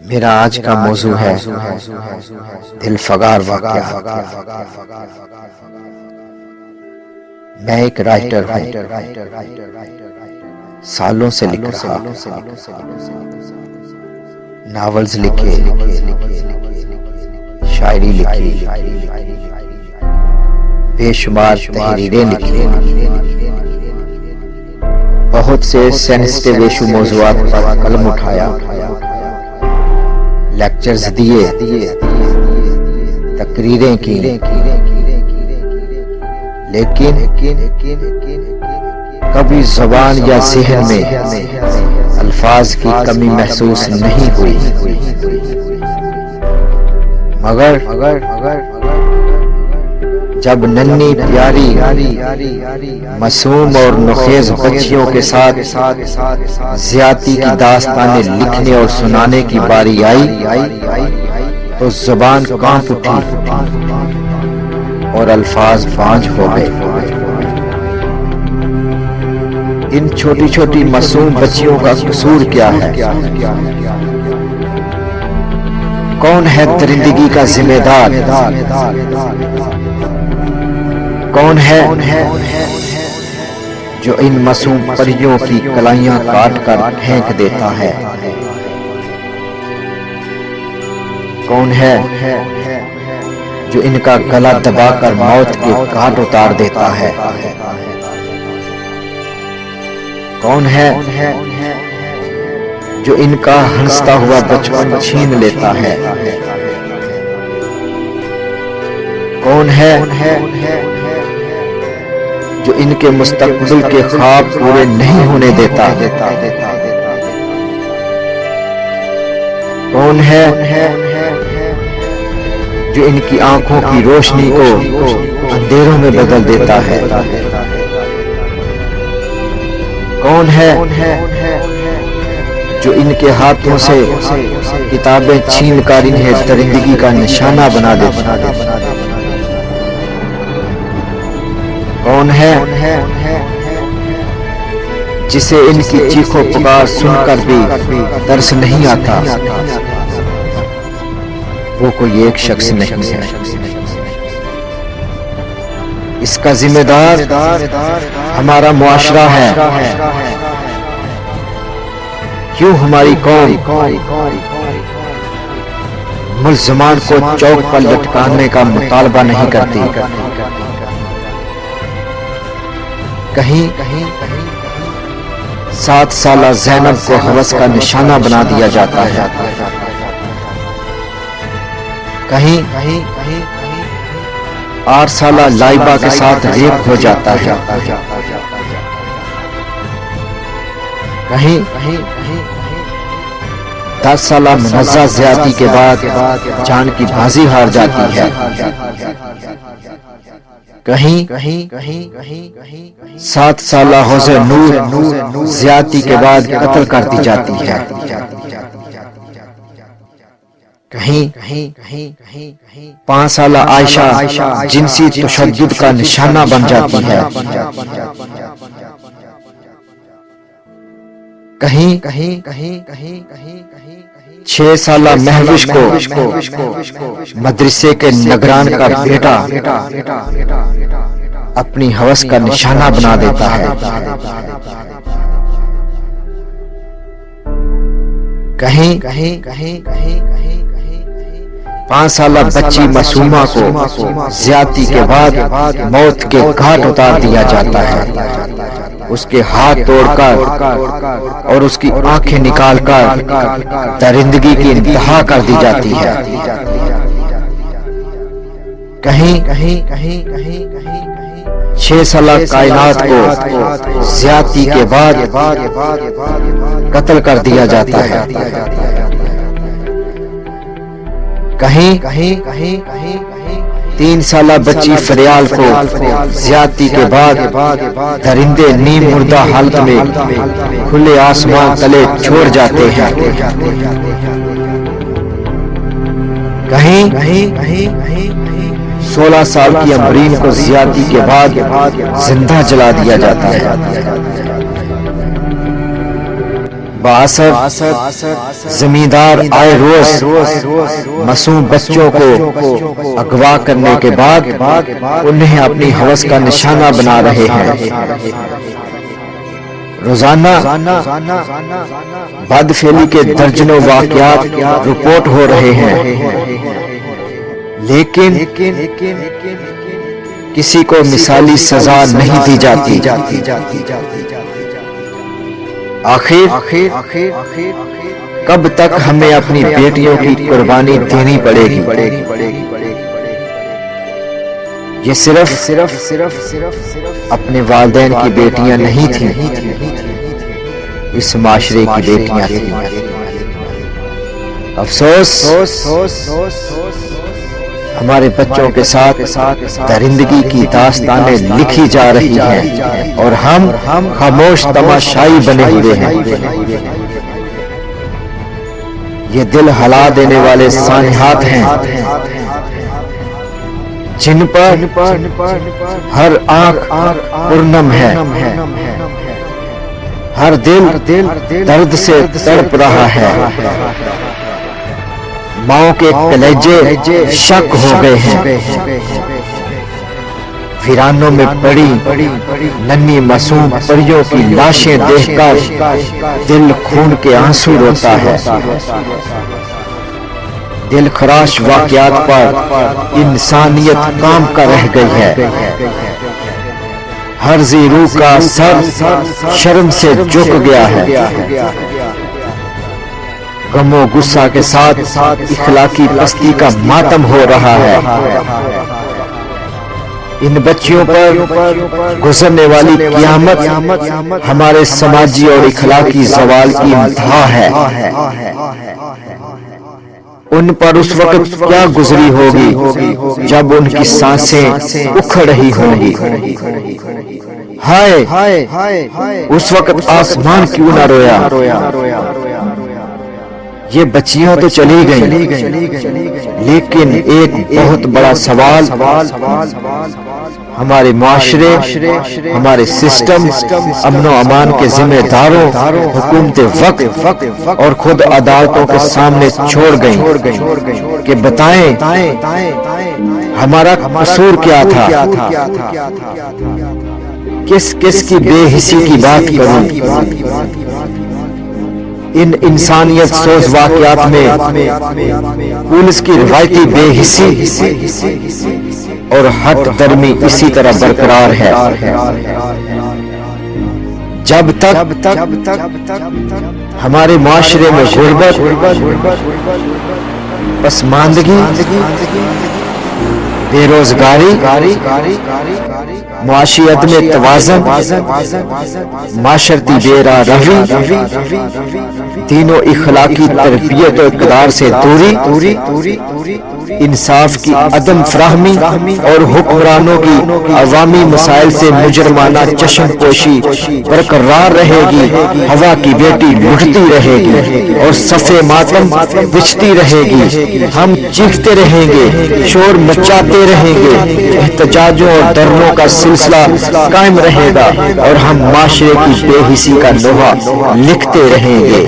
میرا آج کا موضوع ہے دل فگار واقعہ۔ میں ایک رائٹر ہوں، سالوں سے لکھ رہا، ناولز لکھے، شاعری لکھی، بے شمار تحریریں لکھی، بہت سے سینسٹیو ایشو موضوعات پر قلم اٹھایا، لیکچرز دیے، تقریریں کی، لیکن کبھی زبان یا ذہن میں الفاظ کی کمی محسوس نہیں ہوئی، مگر جب ننھی پیاری معصوم اور نخیز بچیوں کے ساتھ زیادتی کی داستانیں لکھنے اور سنانے کی باری آئی تو زبان کانپ اٹھی اور الفاظ فانج ہو گئے۔ ان چھوٹی چھوٹی معصوم بچیوں کا قصور کیا ہے؟ کون ہے درندگی کا ذمہ دار؟ کون ہے جو ان معصوم پریوں کی کلائیاں کاٹ کر پھینک دیتا ہے؟ کون ہے جو ان کا گلا دبا کر موت کے گھاٹ اتار دیتا ہے؟ کون ہے جو ان کا ہنستا ہوا بچپن چھین لیتا ہے؟ کون ہے جو ان کے مستقبل کے خواب پورے نہیں ہونے دیتا؟ کون ہے جو ان کی آنکھوں کی روشنی کو اندھیروں میں بدل دیتا ہے؟ کون ہے جو ان کے ہاتھوں سے کتابیں چھین کر انہیں درندگی کا نشانہ بنا دیتا ہے؟ کون ہے جسے ان کی چیخ و پکار سن کر بھی ترس نہیں آتا؟ وہ کوئی ایک شخص نہیں ہے، اس کا ذمہ دار ہمارا معاشرہ ہے۔ کیوں ہماری قوم ملزمان کو چوک پر لٹکانے کا مطالبہ نہیں کرتی؟ کہیں 7 سالہ زینب کو ہوس کا نشانہ بنا دیا جاتا ہے، کہیں 8 سالہ لائبہ کے ساتھ ریپ ہو جاتا ہے، کہیں 10 سالہ منزہ زیادتی کے بعد جان کی بازی ہار جاتی ہے، کہیں 7 سالہ حوض نور زیادتی کے بعد قتل کر دی جاتی ہے، کہیں 5 سالہ عائشہ جنسی تشدد کا نشانہ بن جاتی ہے، کہیں 6 سالہ مہوش کو مدرسے کے نگران کا بیٹا اپنی ہوس کا نشانہ بنا دیتا ہے، کہیں 5 سالہ بچی معصومہ کو زیادتی کے بعد موت کے گھاٹ اتار دیا جاتا ہے، اس کے ہاتھ توڑ کر اور اس کی آنکھیں نکال کر درندگی کی انتہا کر دی جاتی ہے، کہیں 6 سالہ کائنات کو زیادتی کے بعد قتل کر دیا جاتا ہے، کہیں 3 سالہ بچی فریال کو زیادتی کے بعد درندے نیم مردہ حالت میں کھلے آسمان تلے چھوڑ جاتے ہیں، کہیں 16 سال کی امرین کو زیادتی کے بعد زندہ جلا دیا جاتا ہے، باثر زمیندار آئے روز معصوم بچوں کو اغوا کرنے کے بعد انہیں اپنی ہوس کا نشانہ بنا رہے ہیں۔ روزانہ بدفعلی کے درجنوں واقعات رپورٹ ہو رہے ہیں، لیکن کسی کو مثالی سزا نہیں دی جاتی۔ آخر کب تک ہمیں اپنی بیٹیوں کی قربانی دینی پڑے گی؟ یہ صرف اپنے والدین کی بیٹیاں نہیں تھیں، اس معاشرے کی بیٹیاں تھیں۔ افسوس ہمارے بچوں کے ساتھ درندگی کی داستانیں لکھی جا رہی ہیں اور ہم خاموش تماشائی بنے ہوئے ہیں۔ یہ دل ہلا دینے والے سانحات ہیں جن پر ہر آنکھ پرنم ہے، ہر دل درد سے تڑپ رہا ہے، ماؤں کے کلیجے شک ہو گئے ہیں۔ ویرانوں میں پڑی ننھی معصوم پریوں کی لاشیں دیکھ کر دل خون کے آنسو روتا ہے۔ دل خراش واقعات پر انسانیت کام کا رہ گئی ہے۔ ہر ذی روح کا سر شرم سے جھک گیا ہے۔ غم و غصہ کے ساتھ اخلاقی پستی کا ماتم ہو رہا ہے۔ ان بچیوں پر گزرنے والی قیامت ہمارے سماجی اور اخلاقی زوال کی انتہا ہے۔ ان پر اس وقت کیا گزری ہوگی جب ان کی سانسیں اکھڑ رہی ہوں گی؟ ہائے اس وقت آسمان کیوں نہ رویا؟ یہ بچیاں تو چلی گئیں، لیکن ایک بہت بڑا سوال ہمارے معاشرے، ہمارے سسٹم، امن و امان کے ذمہ داروں، حکومت وقت اور خود عدالتوں کے سامنے چھوڑ گئیں کہ بتائیں ہمارا قصور کیا تھا؟ کس کی بے حسی کی بات کروں؟ ان انسانیت سوز واقعات میں پولیس کی روایتی بے حسی اور ہٹ درمی اسی طرح برقرار ہے۔ جب تک ہمارے معاشرے میں غربت، پسماندگی، بے روزگاری، معاشی عدم توازن، معاشرتی بے راہ روی، دین و اخلاقی تربیت و اقدار سے دوری، انصاف کی عدم فراہمی اور حکمرانوں کی عوامی مسائل سے مجرمانہ چشم پوشی برقرار رہے گی، ہوا کی بیٹی لٹتی رہے گی اور صفِ ماتم بچھتی رہے گی۔ ہم چیختے رہیں گے، شور مچاتے رہیں گے، احتجاجوں اور دھرنوں کا سلسلہ قائم رہے گا اور ہم معاشرے کی بے حسی کا لوہا لکھتے رہیں گے۔